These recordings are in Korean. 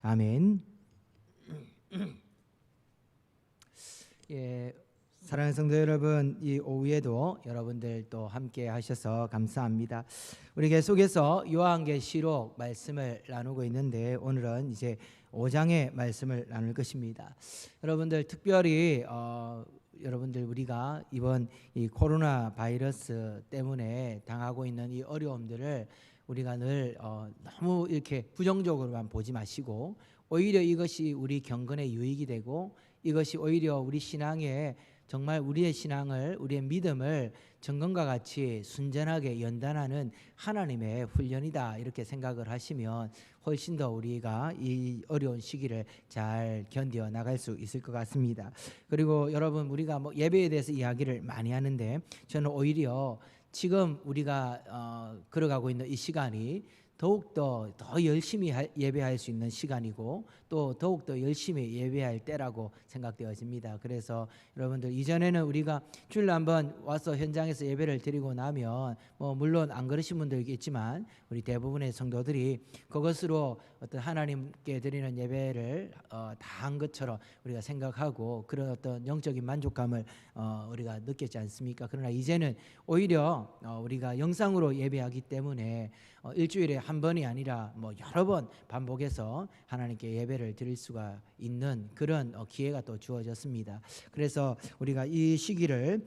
아멘. 사랑하는 성도 여러분, 이 오후에도 여러분들 또 함께 하셔서 감사합니다. 우리 계속해서 요한계시록 말씀을 나누고 있는데 오늘은 이제 5장의 말씀을 나눌 것입니다. 여러분들 특별히 여러분들 우리가 이번 이 코로나 바이러스 때문에 당하고 있는 이 어려움들을 우리가 늘 너무 이렇게 부정적으로만 보지 마시고 오히려 이것이 우리 경건의 유익이 되고 이것이 오히려 우리 신앙에 정말 우리의 신앙을 우리의 믿음을 정건과 같이 순전하게 연단하는 하나님의 훈련이다 이렇게 생각을 하시면 훨씬 더 우리가 이 어려운 시기를 잘 견뎌 나갈 수 있을 것 같습니다. 그리고 여러분 우리가 뭐 예배에 대해서 이야기를 많이 하는데 저는 오히려 지금 우리가 걸어가고 있는 이 시간이 더욱더 더 열심히 예배할 수 있는 시간이고 또 더욱더 열심히 예배할 때라고 생각되어집니다. 그래서 여러분들 이전에는 우리가 주일날 한번 와서 현장에서 예배를 드리고 나면 뭐 물론 안 그러신 분들도 있지만 우리 대부분의 성도들이 그것으로 어떤 하나님께 드리는 예배를 다 한 것처럼 우리가 생각하고 그런 어떤 영적인 만족감을 우리가 느꼈지 않습니까? 그러나 이제는 오히려 우리가 영상으로 예배하기 때문에 일주일에 한 번이 아니라 뭐 여러 번 반복해서 하나님께 예배를 드릴 수가 있는 그런 기회가 또 주어졌습니다. 그래서 우리가 이 시기를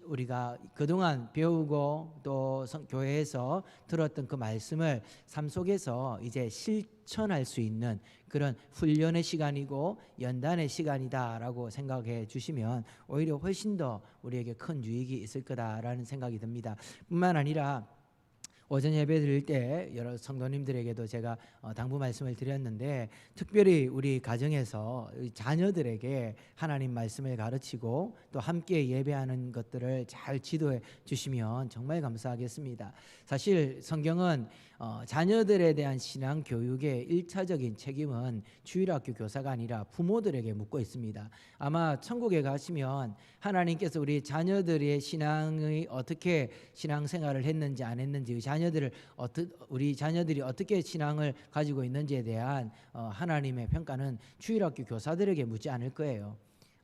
우리가 그동안 배우고 또 교회에서 들었던 그 말씀을 삶 속에서 이제 실천할 수 있는 그런 훈련의 시간이고 연단의 시간이다라고 생각해 주시면 오히려 훨씬 더 우리에게 큰 유익이 있을 거다라는 생각이 듭니다. 뿐만 아니라 오전 예배 드릴 때 여러 성도님들에게도 제가 당부 말씀을 드렸는데 특별히 우리 가정에서 자녀들에게 하나님 말씀을 가르치고 또 함께 예배하는 것들을 잘 지도해 주시면 정말 감사하겠습니다. 사실 성경은 자녀들에 대한 신앙 교육의 1차적인 책임은 주일학교 교사가 아니라 부모들에게 묻고 있습니다. 아마 천국에 가시면 하나님께서 우리 자녀들의 신앙이 어떻게 신앙생활을 했는지 안 했는지 우리 자녀들이 어떻게 신앙을 가지고 있는지에 대한 하나님의 평가는 주일학교 교사들에게 묻지 않을 거예요.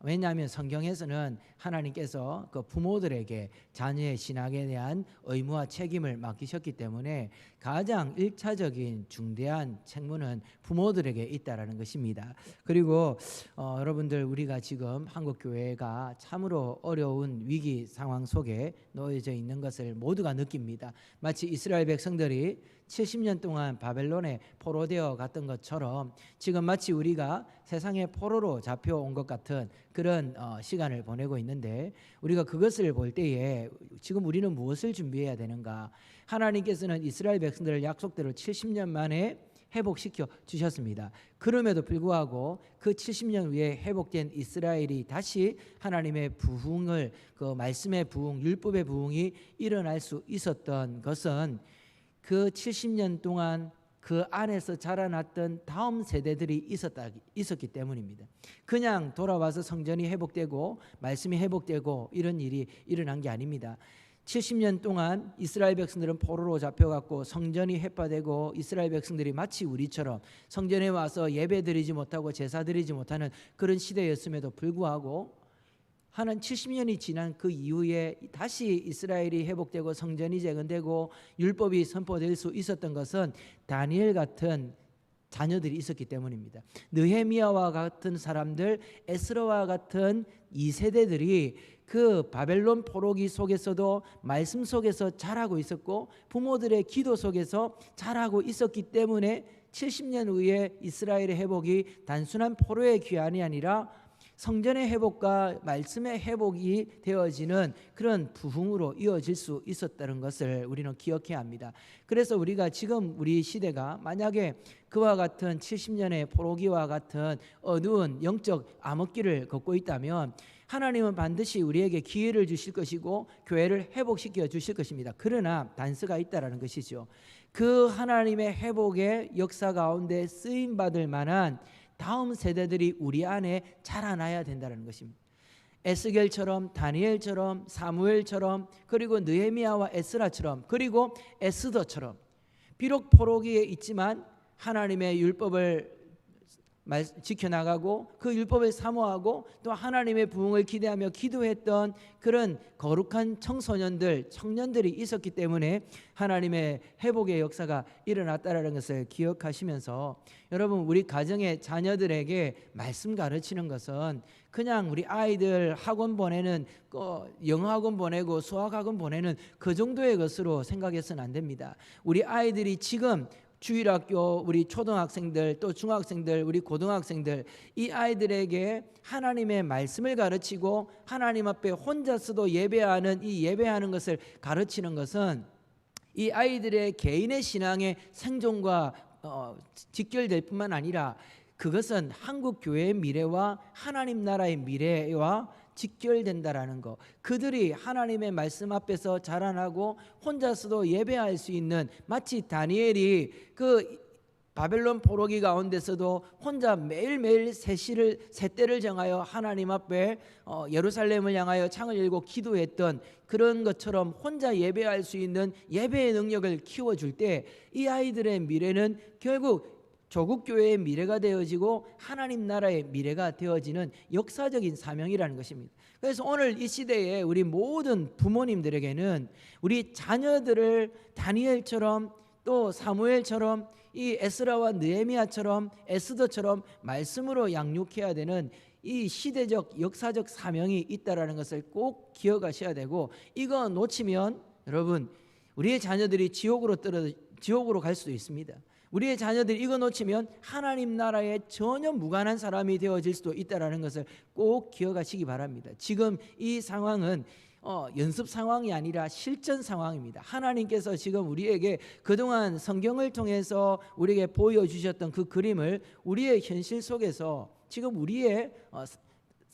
왜냐하면 성경에서는 하나님께서 그 부모들에게 자녀의 신앙에 대한 의무와 책임을 맡기셨기 때문에 가장 1차적인 중대한 책무는 부모들에게 있다라는 것입니다. 그리고 여러분들 우리가 지금 한국 교회가 참으로 어려운 위기 상황 속에 놓여져 있는 것을 모두가 느낍니다. 마치 이스라엘 백성들이 70년 동안 바벨론에 포로되어 갔던 것처럼 지금 마치 우리가 세상의 포로로 잡혀온 것 같은 그런 시간을 보내고 있는데 우리가 그것을 볼 때에 지금 우리는 무엇을 준비해야 되는가? 하나님께서는 이스라엘 백성들을 약속대로 70년 만에 회복시켜 주셨습니다. 그럼에도 불구하고 그 70년 후에 회복된 이스라엘이 다시 하나님의 부흥을 그 말씀의 부흥, 율법의 부흥이 일어날 수 있었던 것은 그 70년 동안 그 안에서 자라났던 다음 세대들이 있었기 때문입니다. 그냥 돌아와서 성전이 회복되고 말씀이 회복되고 이런 일이 일어난 게 아닙니다. 70년 동안 이스라엘 백성들은 포로로 잡혀갔고 성전이 회파되고 이스라엘 백성들이 마치 우리처럼 성전에 와서 예배드리지 못하고 제사드리지 못하는 그런 시대였음에도 불구하고 한 70년이 지난 그 이후에 다시 이스라엘이 회복되고 성전이 재건되고 율법이 선포될 수 있었던 것은 다니엘 같은 자녀들이 있었기 때문입니다. 느헤미야와 같은 사람들, 에스라와 같은 2세대들이 그 바벨론 포로기 속에서도 말씀 속에서 자라고 있었고 부모들의 기도 속에서 자라고 있었기 때문에 70년 후에 이스라엘의 회복이 단순한 포로의 귀환이 아니라 성전의 회복과 말씀의 회복이 되어지는 그런 부흥으로 이어질 수 있었다는 것을 우리는 기억해야 합니다. 그래서 우리가 지금 우리 시대가 만약에 그와 같은 70년의 포로기와 같은 어두운 영적 암흑기를 걷고 있다면 하나님은 반드시 우리에게 기회를 주실 것이고 교회를 회복시켜 주실 것입니다. 그러나 단서가 있다라는 것이죠. 그 하나님의 회복의 역사 가운데 쓰임 받을 만한 다음 세대들이 우리 안에 자라나야 된다는 것입니다. 에스겔처럼 다니엘처럼 사무엘처럼 그리고 느헤미야와 에스라처럼 그리고 에스더처럼 비록 포로기에 있지만 하나님의 율법을 지켜나가고 그 율법을 사모하고 또 하나님의 부흥을 기대하며 기도했던 그런 거룩한 청소년들, 청년들이 있었기 때문에 하나님의 회복의 역사가 일어났다는 것을 기억하시면서 여러분, 우리 가정의 자녀들에게 말씀 가르치는 것은 그냥 우리 아이들 학원 보내는 영어 학원 보내고 수학 학원 보내는 그 정도의 것으로 생각해서는 안 됩니다. 우리 아이들이 지금 주일학교 우리 초등학생들 또 중학생들 우리 고등학생들 이 아이들에게 하나님의 말씀을 가르치고 하나님 앞에 혼자서도 예배하는 이 예배하는 것을 가르치는 것은 이 아이들의 개인의 신앙의 생존과 직결될 뿐만 아니라 그것은 한국 교회의 미래와 하나님 나라의 미래와 직결된다라는 거. 그들이 하나님의 말씀 앞에서 자라나고 혼자서도 예배할 수 있는, 마치 다니엘이 그 바벨론 포로기 가운데서도 혼자 매일매일 세 때를 정하여 하나님 앞에 예루살렘을 향하여 창을 열고 기도했던 그런 것처럼 혼자 예배할 수 있는 예배의 능력을 키워줄 때 이 아이들의 미래는 결국 조국 교회의 미래가 되어지고 하나님 나라의 미래가 되어지는 역사적인 사명이라는 것입니다. 그래서 오늘 이 시대에 우리 모든 부모님들에게는 우리 자녀들을 다니엘처럼 또 사무엘처럼 이 에스라와 느헤미야처럼 에스더처럼 말씀으로 양육해야 되는 이 시대적 역사적 사명이 있다라는 것을 꼭 기억하셔야 되고, 이거 놓치면 여러분 우리의 자녀들이 지옥으로 갈 수도 있습니다. 우리의 자녀들이 이거 놓치면 하나님 나라에 전혀 무관한 사람이 되어질 수도 있다는 것을 꼭 기억하시기 바랍니다. 지금 이 상황은 연습 상황이 아니라 실전 상황입니다. 하나님께서 지금 우리에게 그동안 성경을 통해서 우리에게 보여주셨던 그 그림을 우리의 현실 속에서 지금 우리의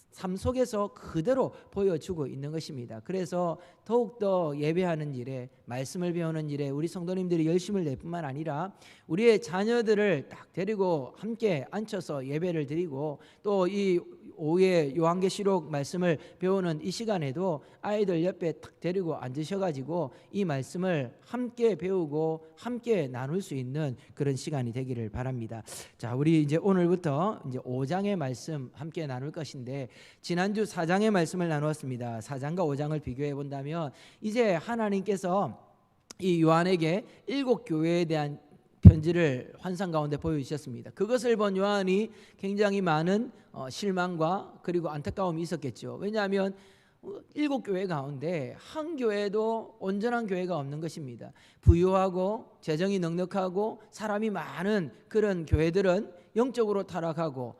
삶 속에서 그대로 보여주고 있는 것입니다. 그래서 더욱더 예배하는 일에, 말씀을 배우는 일에 우리 성도님들이 열심을 낼 뿐만 아니라 우리의 자녀들을 딱 데리고 함께 앉혀서 예배를 드리고 또 이 오후에 요한계시록 말씀을 배우는 이 시간에도 아이들 옆에 딱 데리고 앉으셔가지고 이 말씀을 함께 배우고 함께 나눌 수 있는 그런 시간이 되기를 바랍니다. 자, 우리 이제 오늘부터 이제 5장의 말씀 함께 나눌 것인데, 지난주 4장의 말씀을 나누었습니다. 4장과 5장을 비교해 본다면 이제 하나님께서 이 요한에게 7교회에 대한 편지를 환상 가운데 보여주셨습니다. 그것을 본 요한이 굉장히 많은 실망과 그리고 안타까움이 있었겠죠. 왜냐하면 7교회 가운데 한 교회도 온전한 교회가 없는 것입니다. 부유하고 재정이 넉넉하고 사람이 많은 그런 교회들은 영적으로 타락하고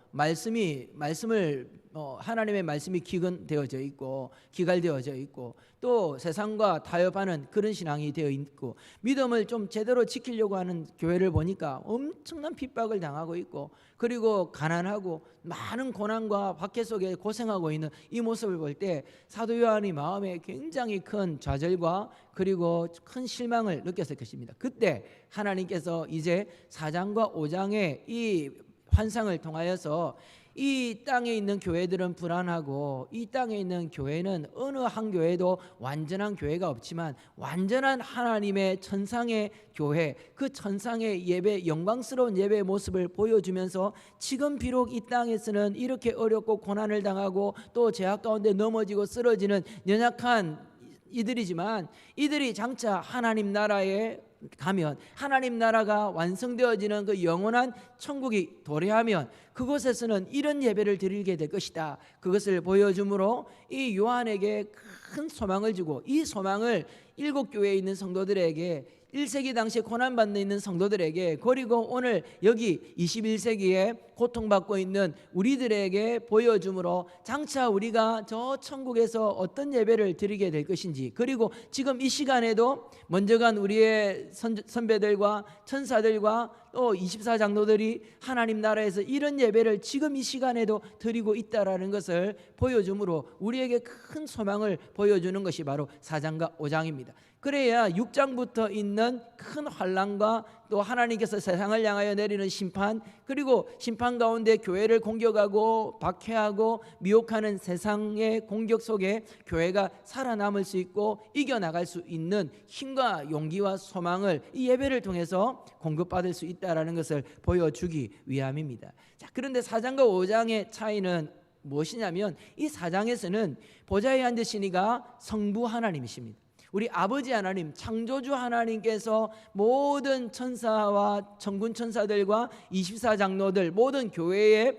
하나님의 말씀이 기근되어져 있고 기갈되어져 있고 또 세상과 타협하는 그런 신앙이 되어 있고, 믿음을 좀 제대로 지키려고 하는 교회를 보니까 엄청난 핍박을 당하고 있고, 그리고 가난하고 많은 고난과 박해 속에 고생하고 있는 이 모습을 볼 때 사도 요한이 마음에 굉장히 큰 좌절과 그리고 큰 실망을 느꼈을 것입니다. 그때 하나님께서 이제 4장과 5장의 이 환상을 통하여서 이 땅에 있는 교회들은 불안하고 이 땅에 있는 교회는 어느 한 교회도 완전한 교회가 없지만 완전한 하나님의 천상의 교회, 그 천상의 예배, 영광스러운 예배의 모습을 보여주면서 지금 비록 이 땅에서는 이렇게 어렵고 고난을 당하고 또 죄악 가운데 넘어지고 쓰러지는 연약한 이들이지만 이들이 장차 하나님 나라에 가면 하나님 나라가 완성되어지는 그 영원한 천국이 도래하면 그곳에서는 이런 예배를 드리게 될 것이다. 그것을 보여주므로 이 요한에게 큰 소망을 주고, 이 소망을 7교회에 있는 성도들에게, 1세기 당시에 고난받는 있는 성도들에게, 그리고 오늘 여기 21세기에 고통받고 있는 우리들에게 보여주므로 장차 우리가 저 천국에서 어떤 예배를 드리게 될 것인지, 그리고 지금 이 시간에도 먼저 간 우리의 선배들과 천사들과 또 24장로들이 하나님 나라에서 이런 예배를 지금 이 시간에도 드리고 있다라는 것을 보여주므로 우리에게 큰 소망을 보여주는 것이 바로 4장과 5장입니다. 그래야 6장부터 있는 큰 환난과 또 하나님께서 세상을 향하여 내리는 심판, 그리고 심판 가운데 교회를 공격하고 박해하고 미혹하는 세상의 공격 속에 교회가 살아남을 수 있고 이겨나갈 수 있는 힘과 용기와 소망을 이 예배를 통해서 공급받을 수 있다는 것을 보여주기 위함입니다. 자, 그런데 4장과 5장의 차이는 무엇이냐면, 이 4장에서는 보좌에 앉으신 이가 성부 하나님이십니다. 우리 아버지 하나님, 창조주 하나님께서 모든 천사와 천군 천사들과 24장로들, 모든 교회의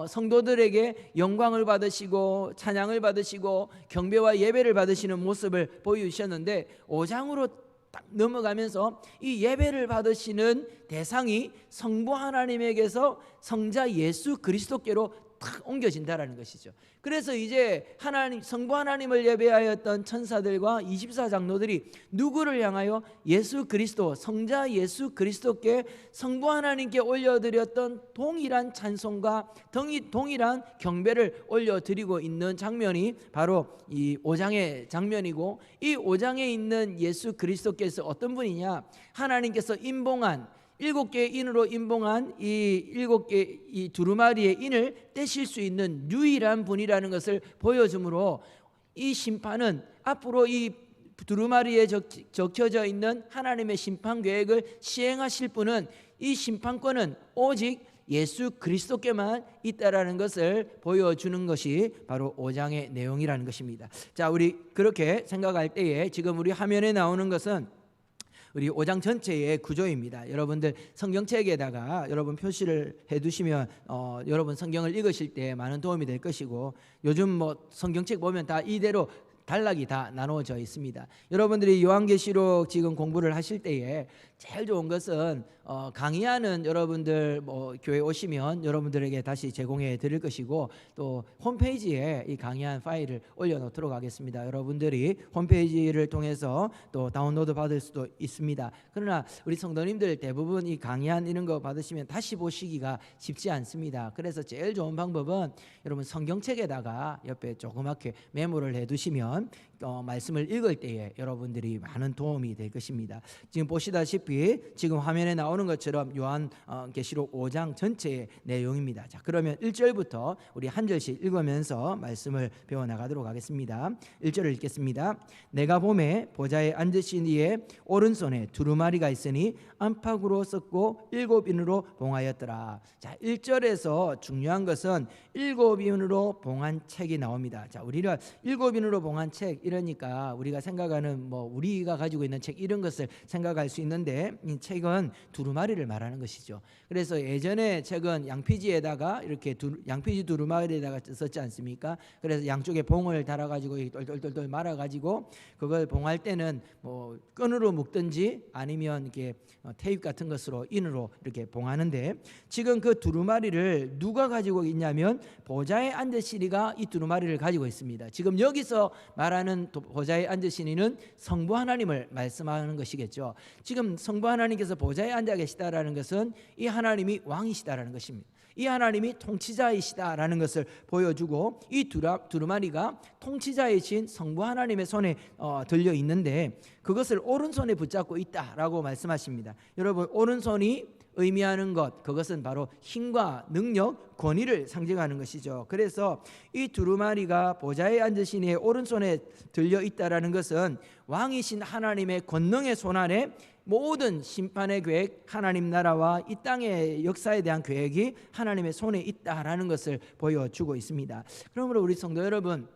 성도들에게 영광을 받으시고 찬양을 받으시고 경배와 예배를 받으시는 모습을 보여주셨는데, 5장으로 딱 넘어가면서 이 예배를 받으시는 대상이 성부 하나님에게서 성자 예수 그리스도께로 탁 옮겨진다라는 것이죠. 그래서 이제 하나님, 성부 하나님을 예배하였던 천사들과 24장로들이 누구를 향하여? 예수 그리스도, 성자 예수 그리스도께 성부 하나님께 올려드렸던 동일한 찬송과 동일한 경배를 올려드리고 있는 장면이 바로 이 5장의 장면이고, 이 5장에 있는 예수 그리스도께서 어떤 분이냐? 하나님께서 인봉한 7개의 인으로 인봉한 이 7개 이 두루마리의 인을 떼실 수 있는 유일한 분이라는 것을 보여주므로, 이 심판은 앞으로 이 두루마리에 적혀져 있는 하나님의 심판 계획을 시행하실 분은, 이 심판권은 오직 예수 그리스도께만 있다라는 것을 보여주는 것이 바로 5장의 내용이라는 것입니다. 자, 우리 그렇게 생각할 때에 지금 우리 화면에 나오는 것은 우리 5장 전체의 구조입니다. 여러분들 성경책에다가 여러분 표시를 해두시면 여러분 성경을 읽으실 때 많은 도움이 될 것이고, 요즘 뭐 성경책 보면 다 이대로 단락이 다 나누어져 있습니다. 여러분들이 요한계시록 지금 공부를 하실 때에 제일 좋은 것은 강의하는 여러분들 뭐 교회 오시면 여러분들에게 다시 제공해 드릴 것이고, 또 홈페이지에 이 강의한 파일을 올려놓도록 하겠습니다. 여러분들이 홈페이지를 통해서 또 다운로드 받을 수도 있습니다. 그러나 우리 성도님들 대부분 이 강의한 이런 거 받으시면 다시 보시기가 쉽지 않습니다. 그래서 제일 좋은 방법은 여러분 성경책에다가 옆에 조그맣게 메모를 해두시면 말씀을 읽을 때에 여러분들이 많은 도움이 될 것입니다. 지금 보시다시피 지금 화면에 나오는 것처럼 요한계시록 5장 전체의 내용입니다. 자, 그러면 1절부터 우리 한 절씩 읽으면서 말씀을 배워나가도록 하겠습니다. 1절을 읽겠습니다. 내가 보매 보좌에 앉으신 이의 오른손에 두루마리가 있으니 안팎으로 썼고 7인으로 봉하였더라. 자, 1절에서 중요한 것은 7인으로 봉한 책이 나옵니다. 자, 우리가 7인으로 봉한 책, 이러니까 우리가 생각하는 뭐 우리가 가지고 있는 책 이런 것을 생각할 수 있는데, 이 책은 두루마리를 말하는 것이죠. 그래서 예전에 책은 양피지에다가 이렇게 양피지 두루마리에다가 썼지 않습니까? 그래서 양쪽에 봉을 달아가지고 똘똘똘똘 말아가지고 그걸 봉할 때는 뭐 끈으로 묶든지 아니면 이렇게 테이프 같은 것으로 인으로 이렇게 봉하는데, 지금 그 두루마리를 누가 가지고 있냐면 보좌에 앉으신 이가 이 두루마리를 가지고 있습니다. 지금 여기서 말하는 보좌에 앉으신 이는 성부 하나님을 말씀하는 것이겠죠. 지금 성부 하나님께서 보좌에 앉아 계시다라는 것은 이 하나님이 왕이시다라는 것입니다. 이 하나님이 통치자이시다라는 것을 보여주고, 이 두루마리가 통치자이신 성부 하나님의 손에 들려 있는데 그것을 오른손에 붙잡고 있다라고 말씀하십니다. 여러분, 오른손이 의미하는 것, 그것은 바로 힘과 능력, 권위를 상징하는 것이죠. 그래서 이 두루마리가 보좌에 앉으신 이의 오른손에 들려 있다라는 것은 왕이신 하나님의 권능의 손안에 모든 심판의 계획, 하나님 나라와 이 땅의 역사에 대한 계획이 하나님의 손에 있다라는 것을 보여주고 있습니다. 그러므로 우리 성도 여러분,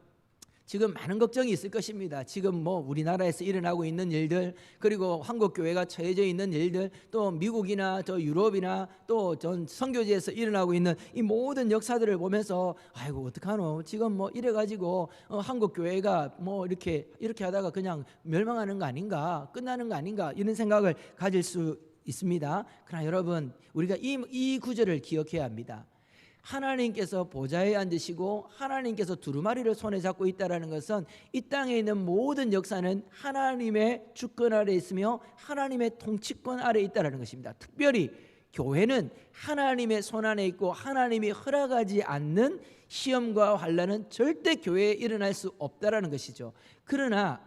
지금 많은 걱정이 있을 것입니다. 지금 뭐 우리나라에서 일어나고 있는 일들, 그리고 한국 교회가 처해져 있는 일들, 또 미국이나 또 유럽이나 또 전 선교지에서 일어나고 있는 이 모든 역사들을 보면서 아이고 어떡하노, 지금 뭐 이래 가지고 한국 교회가 뭐 이렇게 하다가 그냥 멸망하는 거 아닌가, 끝나는 거 아닌가, 이런 생각을 가질 수 있습니다. 그러나 여러분, 우리가 이 구절을 기억해야 합니다. 하나님께서 보좌에 앉으시고 하나님께서 두루마리를 손에 잡고 있다라는 것은 이 땅에 있는 모든 역사는 하나님의 주권 아래 있으며 하나님의 통치권 아래 있다라는 것입니다. 특별히 교회는 하나님의 손 안에 있고 하나님이 허락하지 않는 시험과 환난은 절대 교회에 일어날 수 없다라는 것이죠. 그러나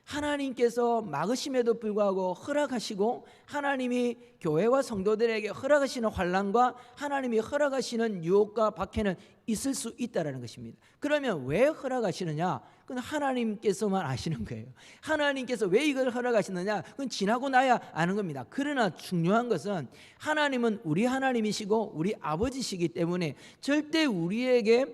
하나님께서 막으심에도 불구하고 허락하시고, 하나님이 교회와 성도들에게 허락하시는 환난과 하나님이 허락하시는 유혹과 박해는 있을 수 있다는 것입니다. 그러면 왜 허락하시느냐? 그건 하나님께서만 아시는 거예요. 하나님께서 왜 이걸 허락하시느냐? 그건 지나고 나야 아는 겁니다. 그러나 중요한 것은 하나님은 우리 하나님이시고 우리 아버지시기 때문에 절대 우리에게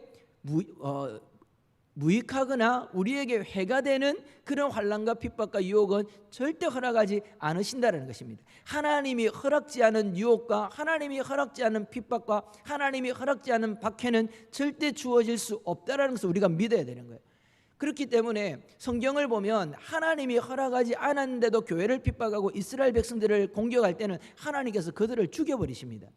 무익하거나 우리에게 해가 되는 그런 환난과 핍박과 유혹은 절대 허락하지 않으신다는 것입니다. 하나님이 허락지 않은 유혹과 하나님이 허락지 않은 핍박과 하나님이 허락지 않은 박해는 절대 주어질 수 없다는 것을 우리가 믿어야 되는 거예요. 그렇기 때문에 성경을 보면 하나님이 허락하지 않았는데도 교회를 핍박하고 이스라엘 백성들을 공격할 때는 하나님께서 그들을 죽여버리십니다.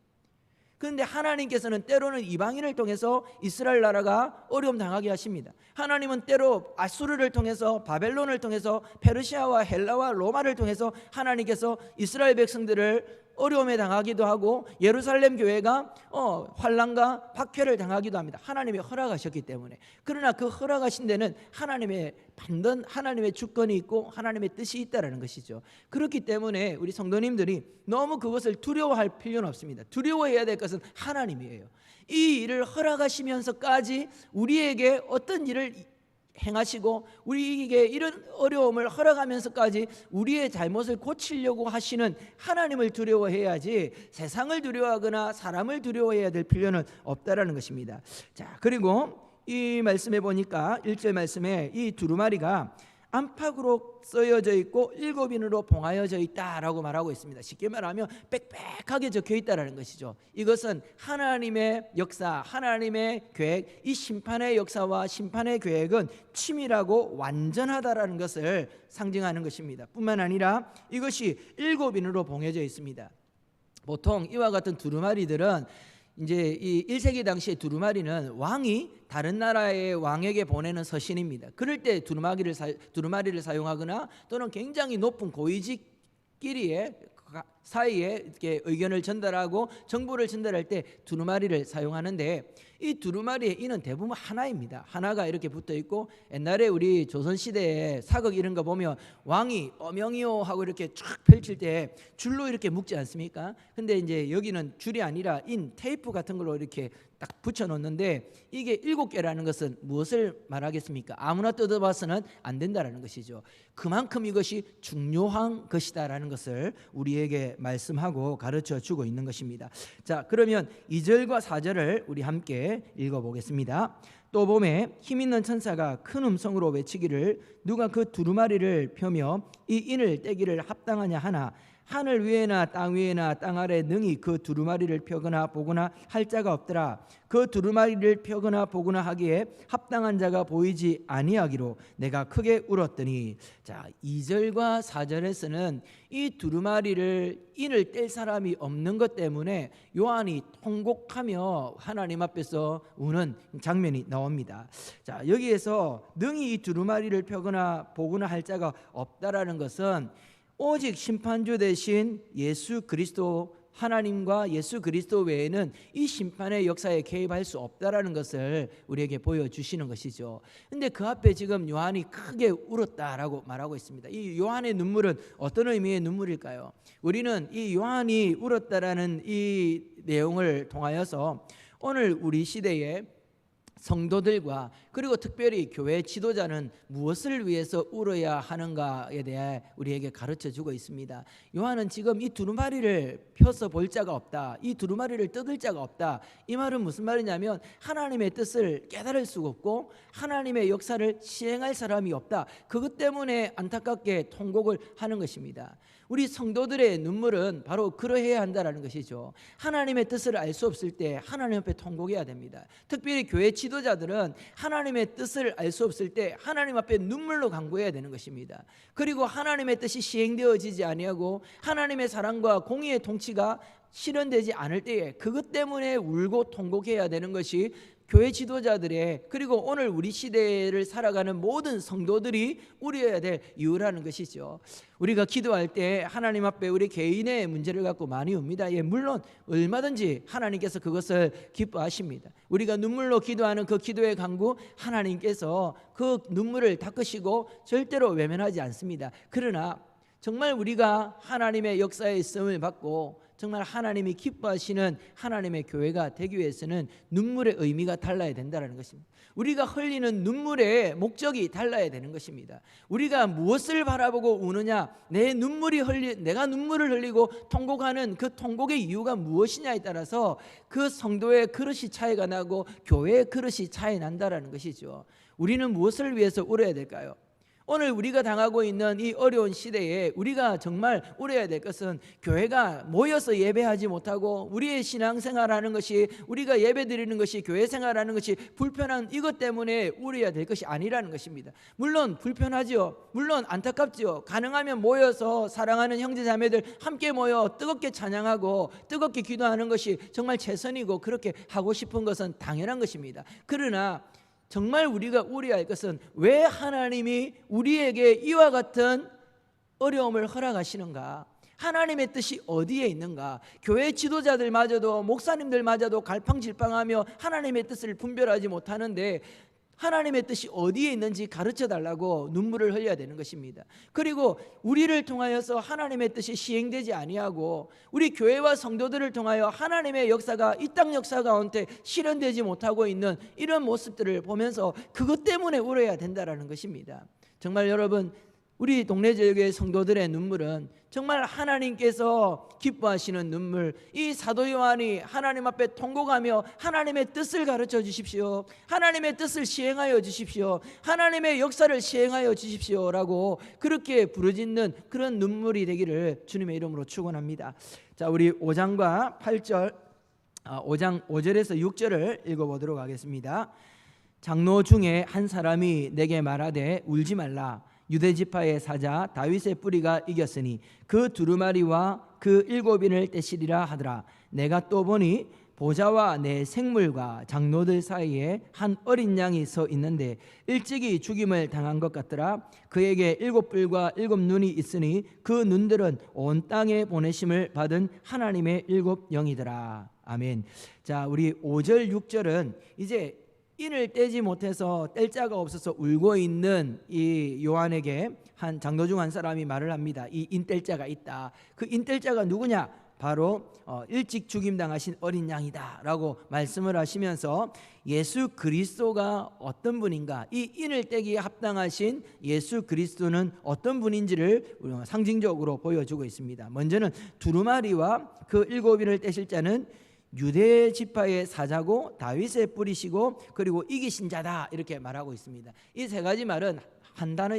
그런데 하나님께서는 때로는 이방인을 통해서 이스라엘 나라가 어려움 당하게 하십니다. 하나님은 때로 아수르를 통해서, 바벨론을 통해서, 페르시아와 헬라와 로마를 통해서 하나님께서 이스라엘 백성들을 어려움에 당하기도 하고, 예루살렘 교회가 환난과 박해를 당하기도 합니다. 하나님이 허락하셨기 때문에. 그러나 그 허락하신 데는 하나님의 판단, 하나님의 주권이 있고 하나님의 뜻이 있다는 것이죠. 그렇기 때문에 우리 성도님들이 너무 그것을 두려워할 필요는 없습니다. 두려워해야 될 것은 하나님이에요. 이 일을 허락하시면서까지 우리에게 어떤 일을 행하시고 우리에게 이런 어려움을 허락하면서까지 우리의 잘못을 고치려고 하시는 하나님을 두려워해야지 세상을 두려워하거나 사람을 두려워해야 될 필요는 없다라는 것입니다. 자, 그리고 이 말씀에 보니까 1절 말씀에 이 두루마리가 안팎으로 쓰여져 있고 7인으로 봉하여져 있다라고 말하고 있습니다. 쉽게 말하면 빽빽하게 적혀 있다라는 것이죠. 이것은 하나님의 역사, 하나님의 계획, 이 심판의 역사와 심판의 계획은 치밀하고 완전하다라는 것을 상징하는 것입니다. 뿐만 아니라 이것이 7인으로 봉해져 있습니다. 보통 이와 같은 두루마리들은 이제 이 1세기 당시의 두루마리는 왕이 다른 나라의 왕에게 보내는 서신입니다. 그럴 때 두루마리를 사용하거나 또는 굉장히 높은 고위직끼리의 사이에 이렇게 의견을 전달하고 정보를 전달할 때 두루마리를 사용하는데, 이 두루마리의 인은 대부분 하나입니다. 하나가 이렇게 붙어 있고, 옛날에 우리 조선시대에 사극 이런 거 보면 왕이 어명이요 하고 이렇게 쫙 펼칠 때 줄로 이렇게 묶지 않습니까? 근데 이제 여기는 줄이 아니라 테이프 같은 걸로 이렇게 딱 붙여 놓는데, 이게 7개라는 것은 무엇을 말하겠습니까? 아무나 뜯어봐서는 안 된다라는 것이죠. 그만큼 이것이 중요한 것이다라는 것을 우리에게 말씀하고 가르쳐 주고 있는 것입니다. 자, 그러면 2절과 4절을 우리 함께 읽어보겠습니다. 또 봄에 힘있는 천사가 큰 음성으로 외치기를, 누가 그 두루마리를 펴며 이 인을 떼기를 합당하냐 하나, 하늘 위에나 땅 위에나 땅 아래 능히 그 두루마리를 펴거나 보거나 할 자가 없더라. 그 두루마리를 펴거나 보거나 하기에 합당한 자가 보이지 아니하기로 내가 크게 울었더니. 자, 2절과 4절에서는 이 두루마리를 인을 뗄 사람이 없는 것 때문에 요한이 통곡하며 하나님 앞에서 우는 장면이 나옵니다. 자, 여기에서 능히 이 두루마리를 펴거나 보거나 할 자가 없다라는 것은 오직 심판주 되신 예수 그리스도, 하나님과 예수 그리스도 외에는 이 심판의 역사에 개입할 수 없다라는 것을 우리에게 보여주시는 것이죠. 근데 그 앞에 지금 요한이 크게 울었다라고 말하고 있습니다. 이 요한의 눈물은 어떤 의미의 눈물일까요? 우리는 이 요한이 울었다라는 이 내용을 통하여서 오늘 우리 시대에 성도들과 그리고 특별히 교회 지도자는 무엇을 위해서 울어야 하는가에 대해 우리에게 가르쳐주고 있습니다. 요한은 지금 이 두루마리를 펴서 볼 자가 없다, 이 두루마리를 뜯을 자가 없다, 이 말은 무슨 말이냐면 하나님의 뜻을 깨달을 수가 없고 하나님의 역사를 시행할 사람이 없다, 그것 때문에 안타깝게 통곡을 하는 것입니다. 우리 성도들의 눈물은 바로 그러해야 한다는 것이죠. 하나님의 뜻을 알 수 없을 때 하나님 앞에 통곡해야 됩니다. 특별히 교회 지도자들은 하나님의 뜻을 알 수 없을 때 하나님 앞에 눈물로 간구해야 되는 것입니다. 그리고 하나님의 뜻이 시행되어지지 아니하고 하나님의 사랑과 공의의 통치가 실현되지 않을 때에 그것 때문에 울고 통곡해야 되는 것이 교회 지도자들의, 그리고 오늘 우리 시대를 살아가는 모든 성도들이 우려해야 될 이유라는 것이죠. 우리가 기도할 때 하나님 앞에 우리 개인의 문제를 갖고 많이 옵니다. 물론 얼마든지 하나님께서 그것을 기뻐하십니다. 우리가 눈물로 기도하는 그 기도의 간구, 하나님께서 그 눈물을 닦으시고 절대로 외면하지 않습니다. 그러나 정말 우리가 하나님의 역사에 있음을 받고 정말 하나님이 기뻐하시는 하나님의 교회가 되기 위해서는 눈물의 의미가 달라야 된다는 것입니다. 우리가 흘리는 눈물의 목적이 달라야 되는 것입니다. 우리가 무엇을 바라보고 우느냐, 내가 눈물을 흘리고 통곡하는 그 통곡의 이유가 무엇이냐에 따라서 그 성도의 그릇이 차이가 나고 교회의 그릇이 차이 난다는 것이죠. 우리는 무엇을 위해서 울어야 될까요? 오늘 우리가 당하고 있는 이 어려운 시대에 우리가 정말 울어야 될 것은 교회가 모여서 예배하지 못하고 우리의 신앙생활하는 것이, 우리가 예배드리는 것이, 교회 생활하는 것이 불편한 이것 때문에 울어야 될 것이 아니라는 것입니다. 물론 불편하죠. 물론 안타깝죠. 가능하면 모여서 사랑하는 형제자매들 함께 모여 뜨겁게 찬양하고 뜨겁게 기도하는 것이 정말 최선이고 그렇게 하고 싶은 것은 당연한 것입니다. 그러나 정말 우리가 우려할 것은 왜 하나님이 우리에게 이와 같은 어려움을 허락하시는가? 하나님의 뜻이 어디에 있는가? 교회 지도자들마저도, 목사님들마저도 갈팡질팡하며 하나님의 뜻을 분별하지 못하는데 하나님의 뜻이 어디에 있는지 가르쳐 달라고 눈물을 흘려야 되는 것입니다. 그리고 우리를 통하여서 하나님의 뜻이 시행되지 아니하고 우리 교회와 성도들을 통하여 하나님의 역사가 이 땅 역사 가운데 실현되지 못하고 있는 이런 모습들을 보면서 그것 때문에 울어야 된다는 것입니다. 정말 여러분, 우리 동네 지역의 성도들의 눈물은 정말 하나님께서 기뻐하시는 눈물, 이 사도 요한이 하나님 앞에 통곡하며 하나님의 뜻을 가르쳐 주십시오, 하나님의 뜻을 시행하여 주십시오, 하나님의 역사를 시행하여 주십시오라고 그렇게 부르짖는 그런 눈물이 되기를 주님의 이름으로 축원합니다. 자, 우리 5장과 8절, 5장 5절에서 6절을 읽어보도록 하겠습니다. 장로 중에 한 사람이 내게 말하되 울지 말라. 유대지파의 사자 다윗의 뿌리가 이겼으니 그 두루마리와 그 7인을 떼시리라 하더라. 내가 또 보니 보좌와 내 생물과 장로들 사이에 한 어린 양이 서 있는데 일찍이 죽임을 당한 것 같더라. 그에게 7뿔과 7눈이 있으니 그 눈들은 온 땅에 보내심을 받은 하나님의 7영이더라. 아멘. 자, 우리 5절 6절은 이제 인을 떼지 못해서 뗄 자가 없어서 울고 있는 이 요한에게 한 장로 중 한 사람이 말을 합니다. 이 인 뗄 자가 있다. 그 인 뗄 자가 누구냐? 바로 일찍 죽임당하신 어린 양이다 라고 말씀을 하시면서 예수 그리스도가 어떤 분인가, 이 인을 떼기에 합당하신 예수 그리스도는 어떤 분인지를 상징적으로 보여주고 있습니다. 먼저는 두루마리와 그 7인을 떼실 자는 유대 지파의 사자고 다윗의 뿌리시고 그리고 이기신 자다, 이렇게 말하고 있습니다. 이 세 가지 말은 한 단어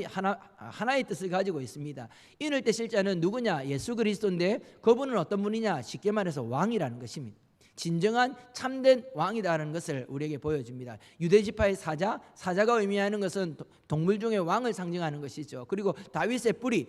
하나의 뜻을 가지고 있습니다. 인을 떼실 자는 누구냐? 예수 그리스도인데 그분은 어떤 분이냐? 쉽게 말해서 왕이라는 것입니다. 진정한 참된 왕이다라는 것을 우리에게 보여줍니다. 유대지파의 사자가 의미하는 것은 동물 중에 왕을 상징하는 것이죠. 그리고 다윗의 뿌리,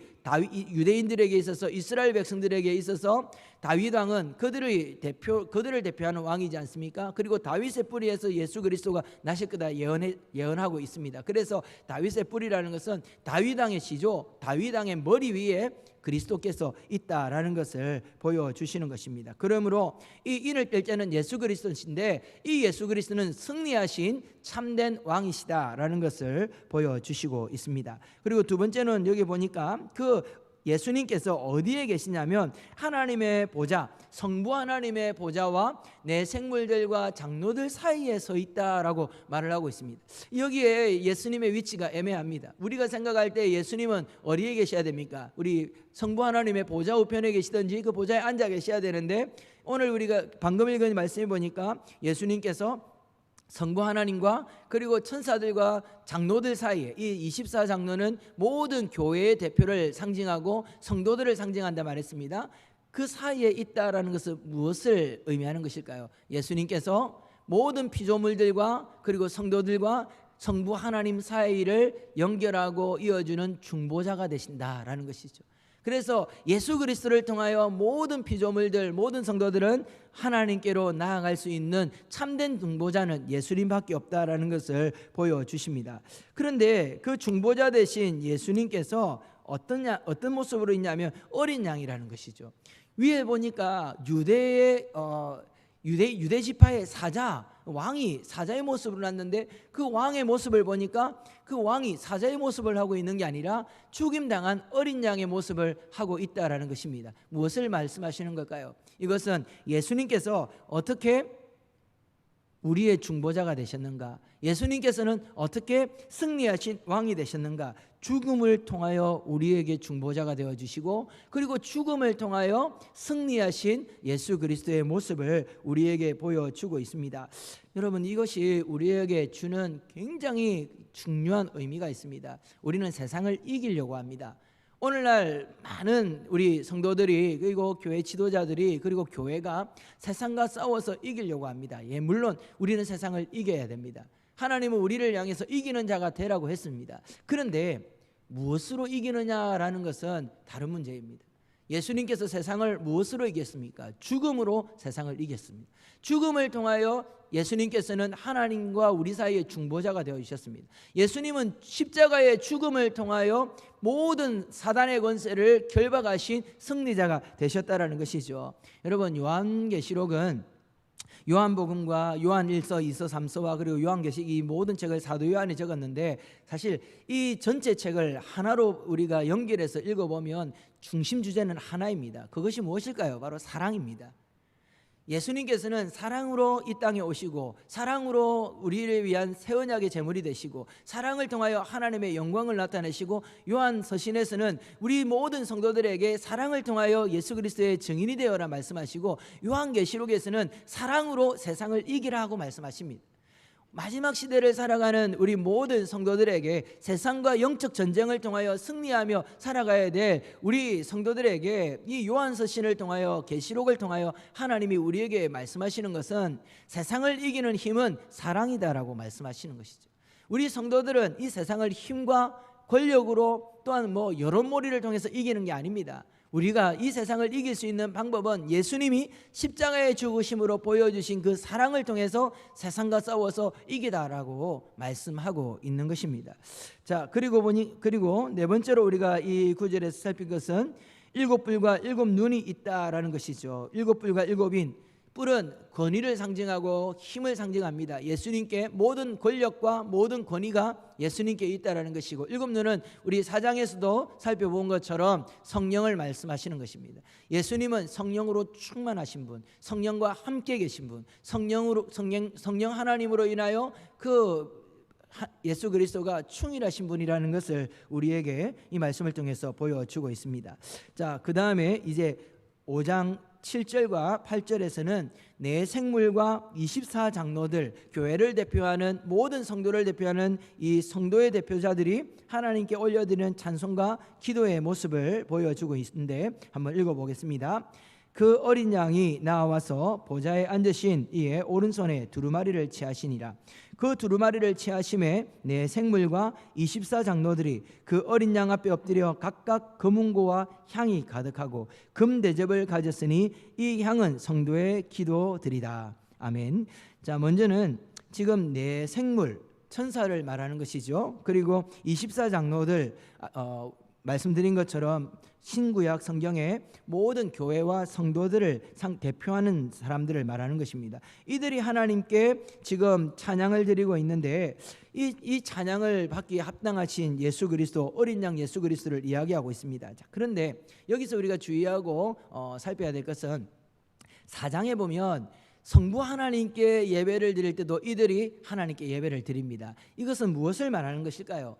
유대인들에게 있어서, 이스라엘 백성들에게 있어서 다윗 왕은 그들을 대표하는 왕이지 않습니까? 그리고 다윗의 뿌리에서 예수 그리스도가 나실 거다 예언하고 있습니다. 그래서 다윗의 뿌리라는 것은 다윗 왕의 시조, 다윗 왕의 머리 위에 그리스도께서 있다라는 것을 보여주시는 것입니다. 그러므로 이 인을 뗄 자는 예수 그리스도인데 이 예수 그리스도는 승리하신 참된 왕이시다라는 것을 보여주시고 있습니다. 그리고 두 번째는 여기 보니까 그 예수님께서 어디에 계시냐면 하나님의 보좌, 성부 하나님의 보좌와 내 생물들과 장로들 사이에 서 있다라고 말을 하고 있습니다. 여기에 예수님의 위치가 애매합니다. 우리가 생각할 때 예수님은 어디에 계셔야 됩니까? 우리 성부 하나님의 보좌 우편에 계시든지 그 보좌에 앉아 계셔야 되는데 오늘 우리가 방금 읽은 말씀에 보니까 예수님께서 성부 하나님과 그리고 천사들과 장로들 사이에, 이 24장로는 모든 교회의 대표를 상징하고 성도들을 상징한다 말했습니다. 그 사이에 있다라는 것은 무엇을 의미하는 것일까요? 예수님께서 모든 피조물들과 그리고 성도들과 성부 하나님 사이를 연결하고 이어주는 중보자가 되신다라는 것이죠. 그래서 예수 그리스도를 통하여 모든 피조물들, 모든 성도들은 하나님께로 나아갈 수 있는 참된 중보자는 예수님밖에 없다라는 것을 보여주십니다. 그런데 그 중보자 대신 예수님께서 어떤 모습으로 있냐면 어린 양이라는 것이죠. 위에 보니까 유대 지파의 사자, 왕이 사자의 모습으로 났는데 그 왕의 모습을 보니까 그 왕이 사자의 모습을 하고 있는 게 아니라 죽임당한 어린 양의 모습을 하고 있다라는 것입니다. 무엇을 말씀하시는 걸까요? 이것은 예수님께서 어떻게 우리의 중보자가 되셨는가, 예수님께서는 어떻게 승리하신 왕이 되셨는가, 죽음을 통하여 우리에게 중보자가 되어주시고 그리고 죽음을 통하여 승리하신 예수 그리스도의 모습을 우리에게 보여주고 있습니다. 여러분, 이것이 우리에게 주는 굉장히 중요한 의미가 있습니다. 우리는 세상을 이기려고 합니다. 오늘날 많은 우리 성도들이, 그리고 교회 지도자들이, 그리고 교회가 세상과 싸워서 이기려고 합니다. 물론 우리는 세상을 이겨야 됩니다. 하나님은 우리를 향해서 이기는 자가 되라고 했습니다. 그런데 무엇으로 이기느냐라는 것은 다른 문제입니다. 예수님께서 세상을 무엇으로 이겼습니까? 죽음으로 세상을 이겼습니다. 죽음을 통하여 예수님께서는 하나님과 우리 사이의 중보자가 되어주셨습니다. 예수님은 십자가의 죽음을 통하여 모든 사단의 권세를 결박하신 승리자가 되셨다라는 것이죠. 여러분, 요한계시록은 요한복음과 요한 1서, 2서, 3서와 그리고 요한계시록, 이 모든 책을 사도 요한이 적었는데 사실 이 전체 책을 하나로 우리가 연결해서 읽어보면 중심 주제는 하나입니다. 그것이 무엇일까요? 바로 사랑입니다. 예수님께서는 사랑으로 이 땅에 오시고 사랑으로 우리를 위한 새 언약의 제물이 되시고 사랑을 통하여 하나님의 영광을 나타내시고 요한 서신에서는 우리 모든 성도들에게 사랑을 통하여 예수 그리스도의 증인이 되어라 말씀하시고 요한계시록에서는 사랑으로 세상을 이기라 하고 말씀하십니다. 마지막 시대를 살아가는 우리 모든 성도들에게 세상과 영적 전쟁을 통하여 승리하며 살아가야 될 우리 성도들에게 이 요한서신을 통하여, 계시록을 통하여 하나님이 우리에게 말씀하시는 것은 세상을 이기는 힘은 사랑이다라고 말씀하시는 것이죠. 우리 성도들은 이 세상을 힘과 권력으로 또한 여론몰이를 통해서 이기는 게 아닙니다. 우리가 이 세상을 이길 수 있는 방법은 예수님이 십자가의 죽으심으로 보여주신 그 사랑을 통해서 세상과 싸워서 이기다라고 말씀하고 있는 것입니다. 자, 그리고 네 번째로 우리가 이 구절에서 살필 것은 일곱 뿔과 일곱 눈이 있다라는 것이죠. 일곱 뿔과 일곱인, 뿔은 권위를 상징하고 힘을 상징합니다. 예수님께 모든 권력과 모든 권위가 예수님께 있다라는 것이고, 일곱 눈은 우리 4장에서도 살펴본 것처럼 성령을 말씀하시는 것입니다. 예수님은 성령으로 충만하신 분, 성령과 함께 계신 분, 성령 하나님으로 인하여 예수 그리스도가 충일하신 분이라는 것을 우리에게 이 말씀을 통해서 보여주고 있습니다. 자, 그 다음에 이제 5장 7절과 8절에서는 내 생물과 24장로들, 교회를 대표하는 모든 성도를 대표하는 이 성도의 대표자들이 하나님께 올려드리는 찬송과 기도의 모습을 보여주고 있는데 한번 읽어보겠습니다. 그 어린 양이 나와서 보좌에 앉으신 이의 오른손에 두루마리를 취하시니라. 그 두루마리를 취하심에 내 생물과 24장로들이 그 어린 양 앞에 엎드려 각각 금은고와 향이 가득하고 금 대접을 가졌으니 이 향은 성도의 기도들이다. 아멘. 자, 먼저는 지금 내 생물, 천사를 말하는 것이죠. 그리고 24장로들, 말씀드린 것처럼 신구약 성경의 모든 교회와 성도들을 대표하는 사람들을 말하는 것입니다. 이들이 하나님께 지금 찬양을 드리고 있는데 이 찬양을 받기에 합당하신 예수 그리스도, 어린 양 예수 그리스도를 이야기하고 있습니다. 자, 그런데 여기서 우리가 주의하고 살펴야 될 것은 4장에 보면 성부 하나님께 예배를 드릴 때도 이들이 하나님께 예배를 드립니다. 이것은 무엇을 말하는 것일까요?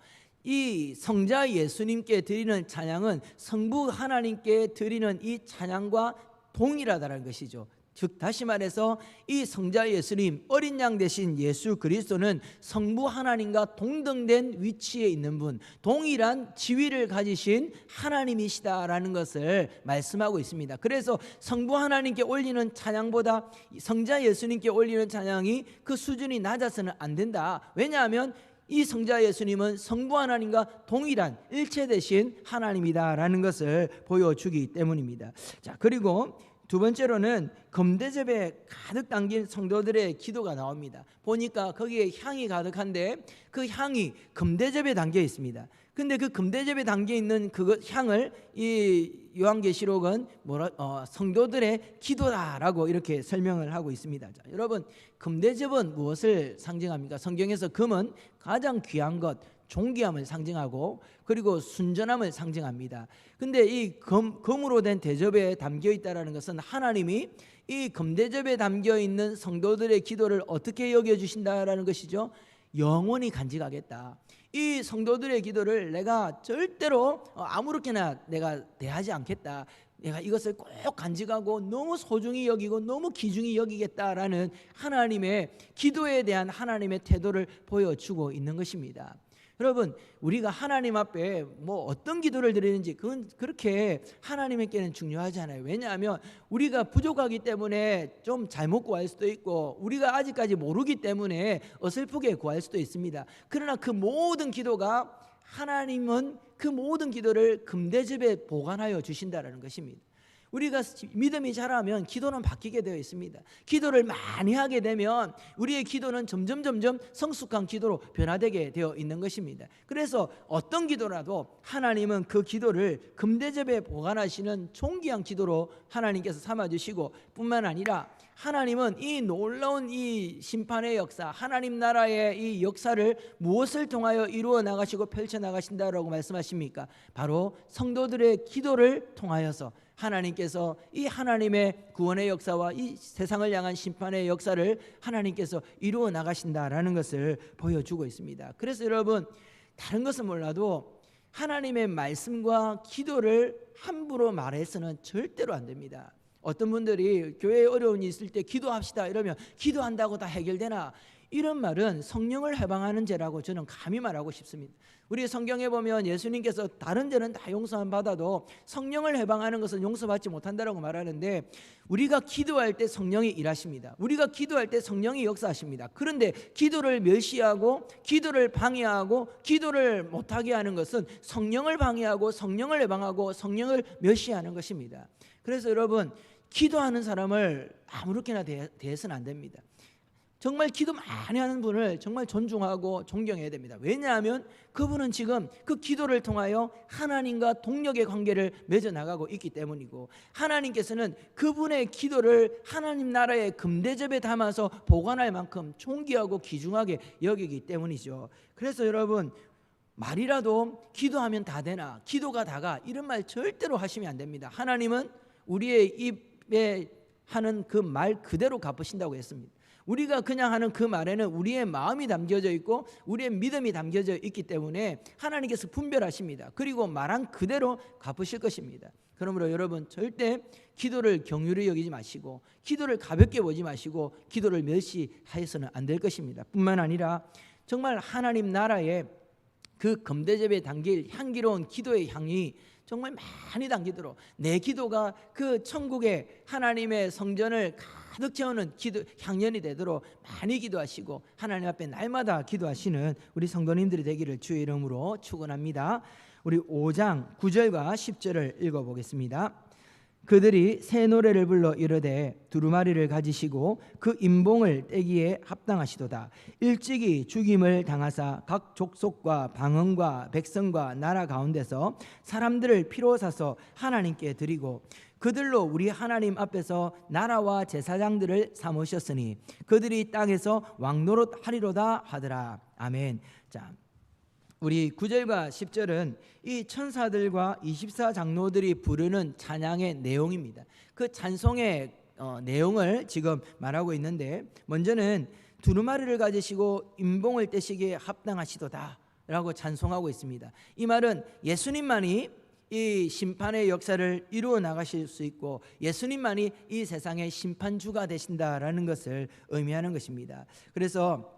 이 성자 예수님께 드리는 찬양은 성부 하나님께 드리는 이 찬양과 동일하다는 것이죠. 즉 다시 말해서 이 성자 예수님, 어린 양 되신 예수 그리스도는 성부 하나님과 동등된 위치에 있는 분, 동일한 지위를 가지신 하나님이시다라는 것을 말씀하고 있습니다. 그래서 성부 하나님께 올리는 찬양보다 성자 예수님께 올리는 찬양이 그 수준이 낮아서는 안 된다. 왜냐하면 이 성자 예수님은 성부 하나님과 동일한 일체 되신 하나님이다라는 것을 보여주기 때문입니다. 자, 그리고 두 번째로는 금대접에 가득 담긴 성도들의 기도가 나옵니다. 보니까 거기에 향이 가득한데 그 향이 금대접에 담겨 있습니다. 근데 그 금대접에 담겨 있는 그 향을 이 요한계시록은 성도들의 기도다라고 이렇게 설명을 하고 있습니다. 자, 여러분, 금대접은 무엇을 상징합니까? 성경에서 금은 가장 귀한 것, 존귀함을 상징하고 그리고 순전함을 상징합니다. 근데 이 금으로 된 대접에 담겨 있다라는 것은 하나님이 이 금대접에 담겨 있는 성도들의 기도를 어떻게 여겨 주신다라는 것이죠. 영원히 간직하겠다. 이 성도들의 기도를 내가 절대로 아무렇게나 내가 대하지 않겠다. 내가 이것을 꼭 간직하고 너무 소중히 여기고 너무 귀중히 여기겠다라는 하나님의 기도에 대한 하나님의 태도를 보여주고 있는 것입니다. 여러분, 우리가 하나님 앞에 어떤 기도를 드리는지 그건 그렇게 하나님께는 중요하지 않아요. 왜냐하면 우리가 부족하기 때문에 좀 잘못 구할 수도 있고 우리가 아직까지 모르기 때문에 어설프게 구할 수도 있습니다. 그러나 그 모든 기도가 하나님은 그 모든 기도를 금대접에 보관하여 주신다라는 것입니다. 우리가 믿음이 자라면 기도는 바뀌게 되어 있습니다. 기도를 많이 하게 되면 우리의 기도는 점점 성숙한 기도로 변화되게 되어 있는 것입니다. 그래서 어떤 기도라도 하나님은 그 기도를 금대접에 보관하시는 존귀한 기도로 하나님께서 삼아주시고 뿐만 아니라 하나님은 이 놀라운 이 심판의 역사, 하나님 나라의 이 역사를 무엇을 통하여 이루어 나가시고 펼쳐 나가신다라고 말씀하십니까? 바로 성도들의 기도를 통하여서 하나님께서 이 하나님의 구원의 역사와 이 세상을 향한 심판의 역사를 하나님께서 이루어 나가신다라는 것을 보여주고 있습니다. 그래서 여러분, 다른 것은 몰라도 하나님의 말씀과 기도를 함부로 말해서는 절대로 안 됩니다. 어떤 분들이 교회에 어려움이 있을 때 기도합시다 이러면 기도한다고 다 해결되나? 이런 말은 성령을 해방하는 죄라고 저는 감히 말하고 싶습니다. 우리 성경에 보면 예수님께서 다른 죄는 다 용서만 받아도 성령을 해방하는 것은 용서받지 못한다라고 말하는데, 우리가 기도할 때 성령이 일하십니다. 우리가 기도할 때 성령이 역사하십니다. 그런데 기도를 멸시하고 기도를 방해하고 기도를 못하게 하는 것은 성령을 방해하고 성령을 해방하고 성령을 멸시하는 것입니다. 그래서 여러분, 기도하는 사람을 아무렇게나 대해서는 안 됩니다. 정말 기도 많이 하는 분을 정말 존중하고 존경해야 됩니다. 왜냐하면 그분은 지금 그 기도를 통하여 하나님과 동력의 관계를 맺어나가고 있기 때문이고, 하나님께서는 그분의 기도를 하나님 나라의 금대접에 담아서 보관할 만큼 존귀하고 귀중하게 여기기 때문이죠. 그래서 여러분, 말이라도 기도하면 다 되나, 기도가 다가, 이런 말 절대로 하시면 안 됩니다. 하나님은 우리의 입에 하는 그 말 그대로 갚으신다고 했습니다. 우리가 그냥 하는 그 말에는 우리의 마음이 담겨져 있고 우리의 믿음이 담겨져 있기 때문에 하나님께서 분별하십니다. 그리고 말한 그대로 갚으실 것입니다. 그러므로 여러분, 절대 기도를 경휼히 여기지 마시고 기도를 가볍게 보지 마시고 기도를 멸시하여서는 안 될 것입니다. 뿐만 아니라 정말 하나님 나라의 그 금대접에 담길 향기로운 기도의 향이 정말 많이 담기도록 내 기도가 그 천국의 하나님의 성전을 가득 채우는 기도 향연이 되도록 많이 기도하시고 하나님 앞에 날마다 기도하시는 우리 성도님들이 되기를 주의 이름으로 축원합니다. 우리 5장 9절과 10절을 읽어보겠습니다. 그들이 새 노래를 불러 이르되 두루마리를 가지시고 그 임봉을 떼기에 합당하시도다. 일찍이 죽임을 당하사 각 족속과 방언과 백성과 나라 가운데서 사람들을 피로 사서 하나님께 드리고 그들로 우리 하나님 앞에서 나라와 제사장들을 삼으셨으니 그들이 땅에서 왕노릇 하리로다 하더라. 아멘. 자, 우리 9절과 10절은 이 천사들과 24장로들이 부르는 찬양의 내용입니다. 그 찬송의 내용을 지금 말하고 있는데, 먼저는 두루마리를 가지시고 임봉을 떼시기에 합당하시도다 라고 찬송하고 있습니다. 이 말은 예수님만이 이 심판의 역사를 이루어 나가실 수 있고 예수님만이 이 세상의 심판주가 되신다라는 것을 의미하는 것입니다. 그래서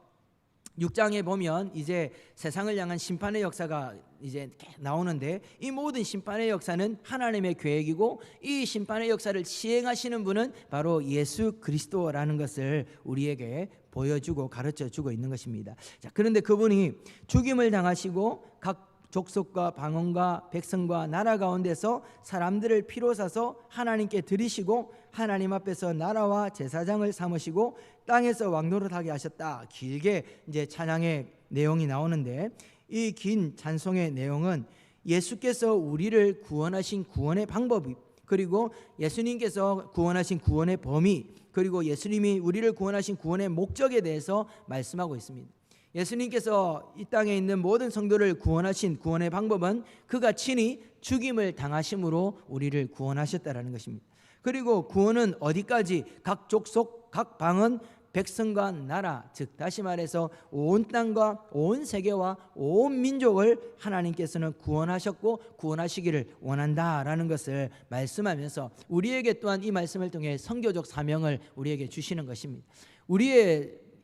6장에 보면 이제 세상을 향한 심판의 역사가 이제 나오는데, 이 모든 심판의 역사는 하나님의 계획이고 이 심판의 역사를 시행하시는 분은 바로 예수 그리스도라는 것을 우리에게 보여주고 가르쳐주고 있는 것입니다. 자, 그런데 그분이 죽임을 당하시고 각 족속과 방언과 백성과 나라 가운데서 사람들을 피로 사서 하나님께 드리시고 하나님 앞에서 나라와 제사장을 삼으시고 땅에서 왕노릇하게 하셨다. 길게 이제 찬양의 내용이 나오는데, 이 긴 찬송의 내용은 예수께서 우리를 구원하신 구원의 방법이, 그리고 예수님께서 구원하신 구원의 범위, 그리고 예수님이 우리를 구원하신 구원의 목적에 대해서 말씀하고 있습니다. 예수님께서 이 땅에 있는 모든 성도를 구원하신 구원의 방법은 그가 친히 죽임을 당하심으로 우리를 구원하셨다라는 것입니다. 그리고 구원은 어디까지? 각 족속, 각 방언, 백성과 나라, 즉 다시 말해서 온 땅과 온 세계와 온 민족을 하나님께서는 구원하셨고 구원하시기를 원한다라는 것을 말씀하면서 우리에게 또한 이 말씀을 통해 선교적 사명을 우리에게 주시는 것입니다.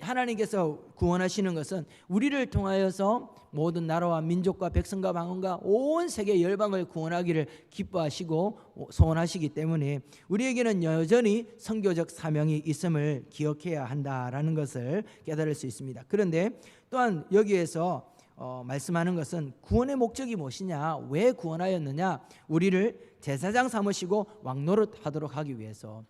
하나님께서 구원하시는 것은 우리를 통하여서 모든 나라와 민족과 백성과 방언과 온 세계 열방을 구원하기를 기뻐하시고 소원하시기 때문에 우리에게는 여전히 선교적 사명이 있음을 기억해야 한다라는 것을 깨달을 수 있습니다. 그런데 또한 여기에서 말씀하는 것은 구원의 목적이 무엇이냐, 왜 구원하였느냐, 우리를 제사장 삼으시고 왕노릇 하도록 하기 위해서.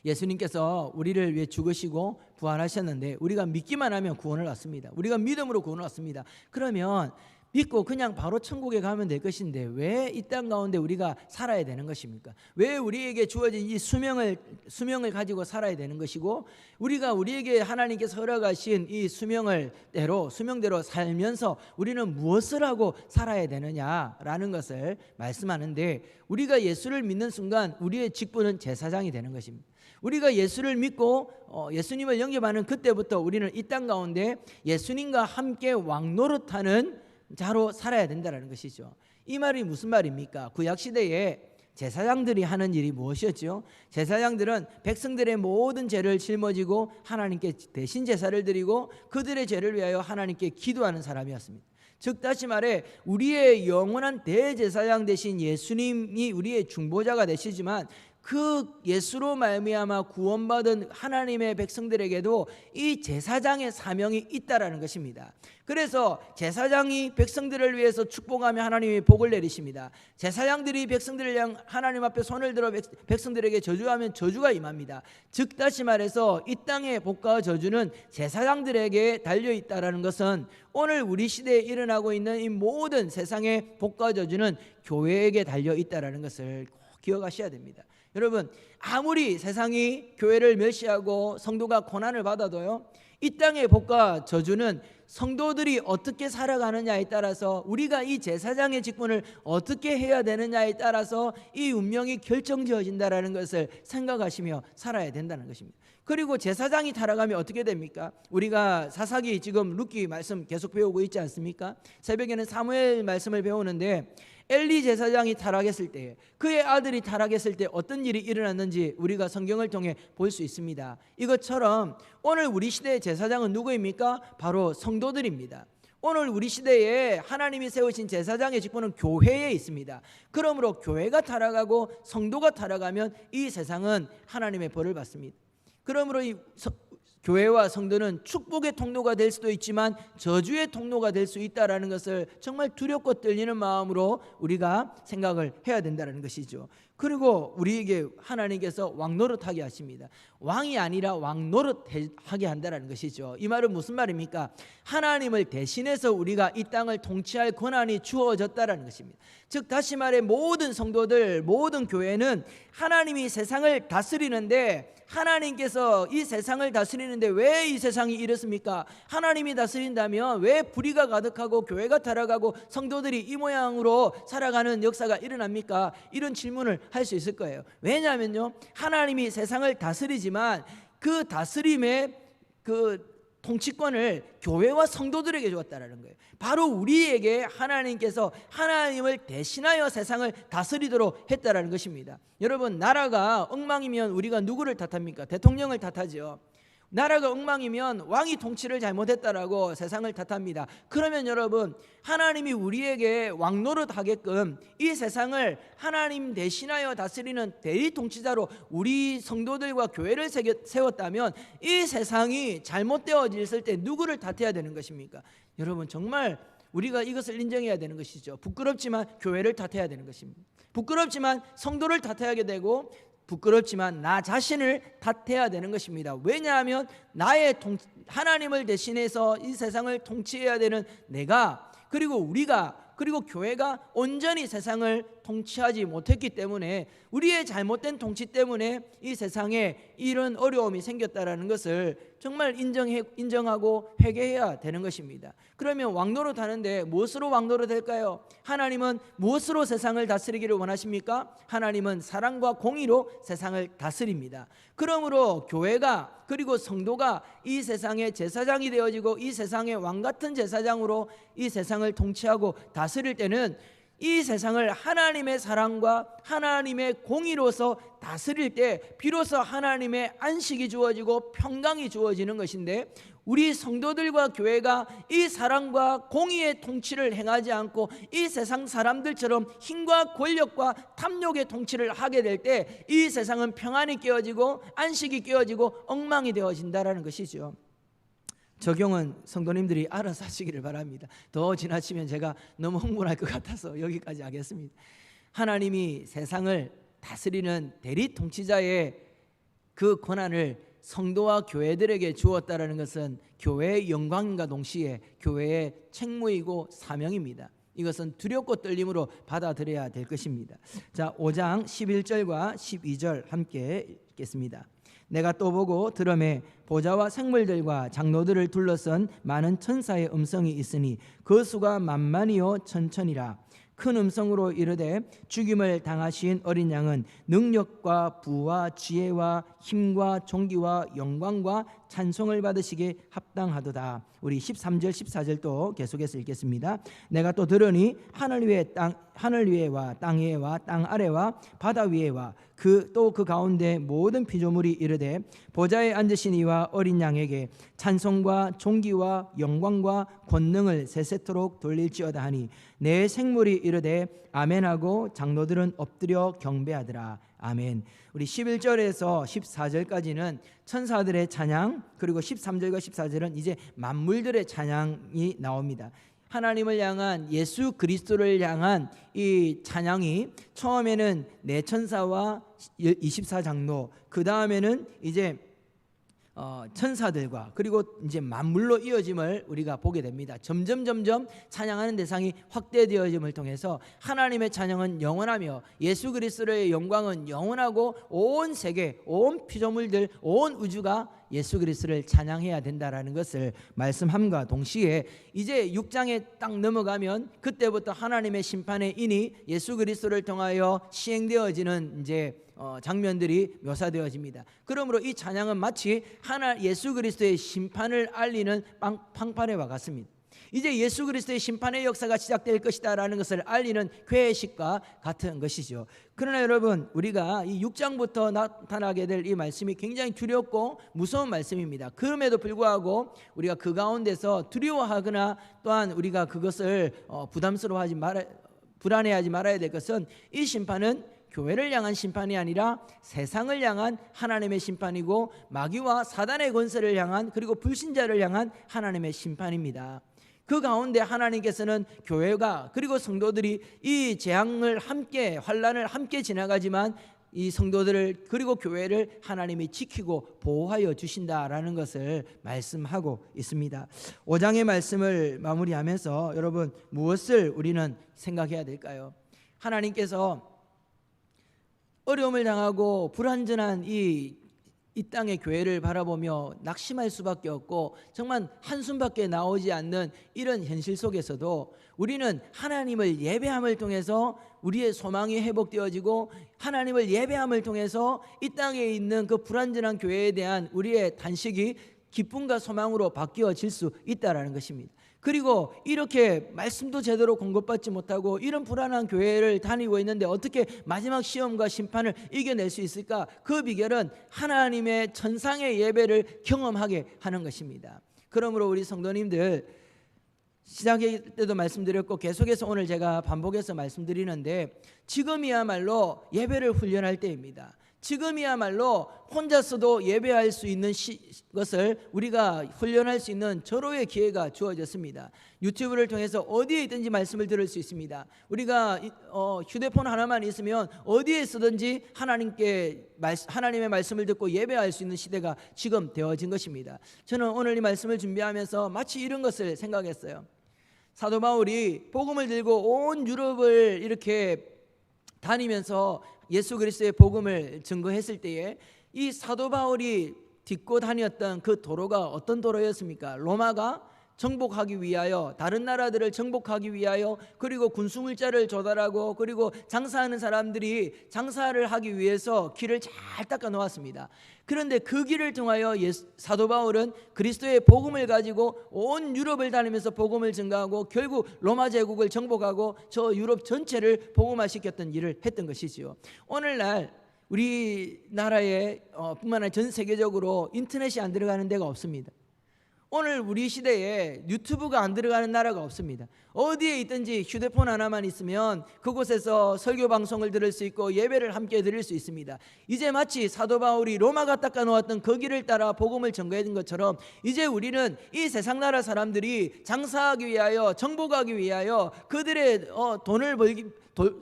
예수님께서 우리를 위해 죽으시고 부활하셨는데 우리가 믿기만 하면 구원을 얻습니다. 우리가 믿음으로 구원을 얻습니다. 그러면 믿고 그냥 바로 천국에 가면 될 것인데 왜 이 땅 가운데 우리가 살아야 되는 것입니까? 왜 우리에게 주어진 이 수명을 가지고 살아야 되는 것이고, 우리에게 하나님께서 허락하신 이 수명대로 살면서 우리는 무엇을 하고 살아야 되느냐라는 것을 말씀하는데, 우리가 예수를 믿는 순간 우리의 직분은 제사장이 되는 것입니다. 우리가 예수를 믿고 예수님을 영접하는 그때부터 우리는 이 땅 가운데 예수님과 함께 왕노릇하는 자로 살아야 된다는 것이죠. 이 말이 무슨 말입니까? 구약시대에 제사장들이 하는 일이 무엇이었죠? 제사장들은 백성들의 모든 죄를 짊어지고 하나님께 대신 제사를 드리고 그들의 죄를 위하여 하나님께 기도하는 사람이었습니다. 즉 다시 말해 우리의 영원한 대제사장 되신 예수님이 우리의 중보자가 되시지만 그 예수로 말미암아 구원받은 하나님의 백성들에게도 이 제사장의 사명이 있다라는 것입니다. 그래서 제사장이 백성들을 위해서 축복하며 하나님이 복을 내리십니다. 제사장들이 백성들을 향 하나님 앞에 손을 들어 백성들에게 저주하면 저주가 임합니다. 즉 다시 말해서 이 땅의 복과 저주는 제사장들에게 달려 있다라는 것은 오늘 우리 시대에 일어나고 있는 이 모든 세상의 복과 저주는 교회에게 달려 있다라는 것을 꼭 기억하셔야 됩니다. 여러분, 아무리 세상이 교회를 멸시하고 성도가 고난을 받아도요, 이 땅의 복과 저주는 성도들이 어떻게 살아가느냐에 따라서, 우리가 이 제사장의 직분을 어떻게 해야 되느냐에 따라서 이 운명이 결정지어진다라는 것을 생각하시며 살아야 된다는 것입니다. 그리고 제사장이 타락하면 어떻게 됩니까? 우리가 사사기 지금 룻기 말씀 계속 배우고 있지 않습니까? 새벽에는 사무엘 말씀을 배우는데 엘리 제사장이 타락했을 때, 그의 아들이 타락했을 때 어떤 일이 일어났는지 우리가 성경을 통해 볼 수 있습니다. 이것처럼 오늘 우리 시대의 제사장은 누구입니까? 바로 성도들입니다. 오늘 우리 시대에 하나님이 세우신 제사장의 직분은 교회에 있습니다. 그러므로 교회가 타락하고 성도가 타락하면 이 세상은 하나님의 벌을 받습니다. 그러므로 이 교회와 성도는 축복의 통로가 될 수도 있지만 저주의 통로가 될 수 있다라는 것을 정말 두렵고 떨리는 마음으로 우리가 생각을 해야 된다는 것이죠. 그리고 우리에게 하나님께서 왕노릇하게 하십니다. 왕이 아니라 왕노릇하게 한다는 것이죠. 이 말은 무슨 말입니까? 하나님을 대신해서 우리가 이 땅을 통치할 권한이 주어졌다는 것입니다. 즉 다시 말해 모든 성도들, 모든 교회는 하나님이 세상을 다스리는데, 하나님께서 이 세상을 다스리는데 왜 이 세상이 이렇습니까? 하나님이 다스린다면 왜 불의가 가득하고 교회가 타락하고 성도들이 이 모양으로 살아가는 역사가 일어납니까? 이런 질문을 할 수 있을 거예요. 왜냐하면요, 하나님이 세상을 다스리지만 그 다스림의 그 통치권을 교회와 성도들에게 주었다라는 거예요. 바로 우리에게 하나님께서 하나님을 대신하여 세상을 다스리도록 했다라는 것입니다. 여러분, 나라가 엉망이면 우리가 누구를 탓합니까? 대통령을 탓하죠. 나라가 엉망이면 왕이 통치를 잘못했다라고 세상을 탓합니다. 그러면 여러분, 하나님이 우리에게 왕노릇 하게끔 이 세상을 하나님 대신하여 다스리는 대리 통치자로 우리 성도들과 교회를 세웠다면 이 세상이 잘못되어질 때 누구를 탓해야 되는 것입니까? 여러분, 정말 우리가 이것을 인정해야 되는 것이죠. 부끄럽지만 교회를 탓해야 되는 것입니다. 부끄럽지만 성도를 탓하게 되고, 부끄럽지만 나 자신을 탓해야 되는 것입니다. 왜냐하면 하나님을 대신해서 이 세상을 통치해야 되는 내가, 그리고 우리가, 그리고 교회가 온전히 세상을 통치하지 못했기 때문에, 우리의 잘못된 통치 때문에 이 세상에 이런 어려움이 생겼다라는 것을 정말 인정하고 회개해야 되는 것입니다. 그러면 왕노릇 하는데 무엇으로 왕노릇 할까요? 하나님은 무엇으로 세상을 다스리기를 원하십니까? 하나님은 사랑과 공의로 세상을 다스립니다. 그러므로 교회가, 그리고 성도가 이 세상의 제사장이 되어지고 이 세상의 왕같은 제사장으로 이 세상을 통치하고 다스릴 때는 이 세상을 하나님의 사랑과 하나님의 공의로서 다스릴 때 비로소 하나님의 안식이 주어지고 평강이 주어지는 것인데, 우리 성도들과 교회가 이 사랑과 공의의 통치를 행하지 않고 이 세상 사람들처럼 힘과 권력과 탐욕의 통치를 하게 될 때 이 세상은 평안이 깨어지고 안식이 깨어지고 엉망이 되어진다라는 것이죠. 적용은 성도님들이 알아서 하시기를 바랍니다. 더 지나치면 제가 너무 흥분할 것 같아서 여기까지 하겠습니다. 하나님이 세상을 다스리는 대리 통치자의 그 권한을 성도와 교회들에게 주었다라는 것은 교회의 영광과 동시에 교회의 책무이고 사명입니다. 이것은 두렵고 떨림으로 받아들여야 될 것입니다. 자, 5장 11절과 12절 함께 읽겠습니다. 내가 또 보고 들음에 보좌와 생물들과 장로들을 둘러선 많은 천사의 음성이 있으니 그 수가 만만이요 천천이라. 큰 음성으로 이르되 죽임을 당하신 어린 양은 능력과 부와 지혜와 힘과 존귀와 영광과 찬송을 받으시기에 합당하도다. 우리 13절 14절 또 계속해서 읽겠습니다. 내가 또 들으니 하늘 위에와 땅 위에와 땅 아래와 바다 위에와 그 가운데 모든 피조물이 이르되 보좌에 앉으신 이와 어린 양에게 찬송과 존귀와 영광과 권능을 세세토록 돌릴지어다 하니 내 생물이 이르되 아멘하고 장로들은 엎드려 경배하더라. 아멘. 우리 11절에서 14절까지는 천사들의 찬양, 그리고 13절과 14절은 이제 만물들의 찬양이 나옵니다. 하나님을 향한, 예수 그리스도를 향한 이 찬양이 처음에는 네 천사와 24장로, 그 다음에는 이제 천사들과 그리고 이제 만물로 이어짐을 우리가 보게 됩니다. 점점 찬양하는 대상이 확대되어짐을 통해서 하나님의 찬양은 영원하며 예수 그리스도의 영광은 영원하고 온 세계, 온 피조물들, 온 우주가 예수 그리스도를 찬양해야 된다라는 것을 말씀함과 동시에 이제 6장에 딱 넘어가면 그때부터 하나님의 심판의 인이 예수 그리스도를 통하여 시행되어지는 이제 장면들이 묘사되어집니다. 그러므로 이 찬양은 마치 예수 그리스도의 심판을 알리는 방파레와 같습니다. 이제 예수 그리스도의 심판의 역사가 시작될 것이다라는 것을 알리는 회식과 같은 것이죠. 그러나 여러분, 우리가 이 6장부터 나타나게 될 이 말씀이 굉장히 두렵고 무서운 말씀입니다. 그럼에도 불구하고 우리가 그 가운데서 두려워하거나 또한 우리가 그것을 불안해하지 말아야 될 것은, 이 심판은 교회를 향한 심판이 아니라 세상을 향한 하나님의 심판이고 마귀와 사단의 권세를 향한, 그리고 불신자를 향한 하나님의 심판입니다. 그 가운데 하나님께서는 교회가, 그리고 성도들이 이 재앙을 함께, 환난을 함께 지나가지만 이 성도들을, 그리고 교회를 하나님이 지키고 보호하여 주신다라는 것을 말씀하고 있습니다. 5장의 말씀을 마무리하면서 여러분, 무엇을 우리는 생각해야 될까요? 하나님께서 어려움을 당하고 불완전한 이 땅의 교회를 바라보며 낙심할 수밖에 없고 정말 한숨밖에 나오지 않는 이런 현실 속에서도 우리는 하나님을 예배함을 통해서 우리의 소망이 회복되어지고, 하나님을 예배함을 통해서 이 땅에 있는 그 불완전한 교회에 대한 우리의 단식이 기쁨과 소망으로 바뀌어질 수 있다라는 것입니다. 그리고 이렇게 말씀도 제대로 공급받지 못하고 이런 불안한 교회를 다니고 있는데 어떻게 마지막 시험과 심판을 이겨낼 수 있을까? 그 비결은 하나님의 천상의 예배를 경험하게 하는 것입니다. 그러므로 우리 성도님들, 시작 때도 말씀드렸고 계속해서 오늘 제가 반복해서 말씀드리는데, 지금이야말로 예배를 훈련할 때입니다. 지금이야말로 혼자서도 예배할 수 있는 것을 우리가 훈련할 수 있는 절호의 기회가 주어졌습니다. 유튜브를 통해서 어디에 있든지 말씀을 들을 수 있습니다. 우리가 휴대폰 하나만 있으면 어디에 서든지 하나님의 말씀을 듣고 예배할 수 있는 시대가 지금 되어진 것입니다. 저는 오늘 이 말씀을 준비하면서 마치 이런 것을 생각했어요. 사도 바울이 복음을 들고 온 유럽을 이렇게 다니면서 예수 그리스도의 복음을 증거했을 때에 이 사도 바울이 딛고 다녔던 그 도로가 어떤 도로였습니까? 로마가 정복하기 위하여, 다른 나라들을 정복하기 위하여, 그리고 군수물자를 조달하고, 그리고 장사하는 사람들이 장사를 하기 위해서 길을 잘 닦아 놓았습니다. 그런데 그 길을 통하여 사도 바울은 그리스도의 복음을 가지고 온 유럽을 다니면서 복음을 증거하고 결국 로마 제국을 정복하고 저 유럽 전체를 복음화시켰던 일을 했던 것이지요. 오늘날 우리나라에 뿐만 아니라 전 세계적으로 인터넷이 안 들어가는 데가 없습니다. 오늘 우리 시대에 유튜브가 안 들어가는 나라가 없습니다. 어디에 있든지 휴대폰 하나만 있으면 그곳에서 설교 방송을 들을 수 있고 예배를 함께 드릴 수 있습니다. 이제 마치 사도 바울이 로마가 닦아 놓았던 그 길을 따라 복음을 전거했던 것처럼 이제 우리는 이 세상 나라 사람들이 장사하기 위하여, 정복하기 위하여 그들의 돈을 벌기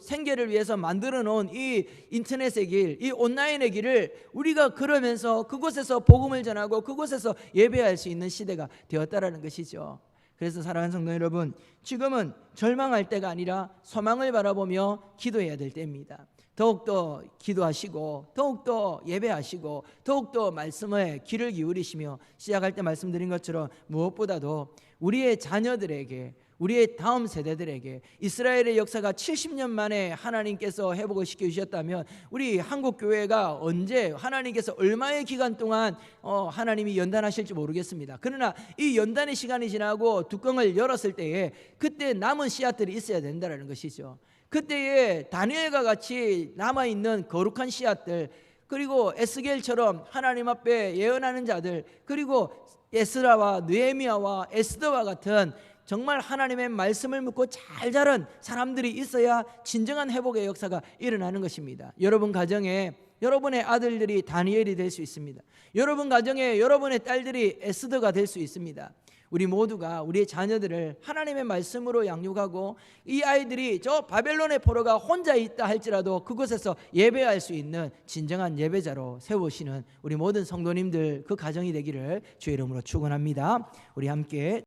생계를 위해서 만들어 놓은 이 인터넷의 길, 이 온라인의 길을 우리가 걸으면서 그곳에서 복음을 전하고 그곳에서 예배할 수 있는 시대가 되었다라는 것이죠. 그래서 사랑하는 성도 여러분, 지금은 절망할 때가 아니라 소망을 바라보며 기도해야 될 때입니다. 더욱더 기도하시고 더욱더 예배하시고 더욱더 말씀에 귀를 기울이시며, 시작할 때 말씀드린 것처럼 무엇보다도 우리의 자녀들에게, 우리의 다음 세대들에게 이스라엘의 역사가 70년 만에 하나님께서 회복을 시켜주셨다면 우리 한국교회가 언제, 하나님께서 얼마의 기간 동안 하나님이 연단하실지 모르겠습니다. 그러나 이 연단의 시간이 지나고 뚜껑을 열었을 때에 그때 남은 씨앗들이 있어야 된다는 것이죠. 그때에 다니엘과 같이 남아있는 거룩한 씨앗들, 그리고 에스겔처럼 하나님 앞에 예언하는 자들, 그리고 에스라와 느헤미야와 에스더와 같은 정말 하나님의 말씀을 묻고 잘 자란 사람들이 있어야 진정한 회복의 역사가 일어나는 것입니다. 여러분 가정에 여러분의 아들들이 다니엘이 될 수 있습니다. 여러분 가정에 여러분의 딸들이 에스더가 될 수 있습니다. 우리 모두가 우리의 자녀들을 하나님의 말씀으로 양육하고 이 아이들이 저 바벨론의 포로가 혼자 있다 할지라도 그곳에서 예배할 수 있는 진정한 예배자로 세우시는 우리 모든 성도님들 그 가정이 되기를 주의 이름으로 축원합니다. 우리 함께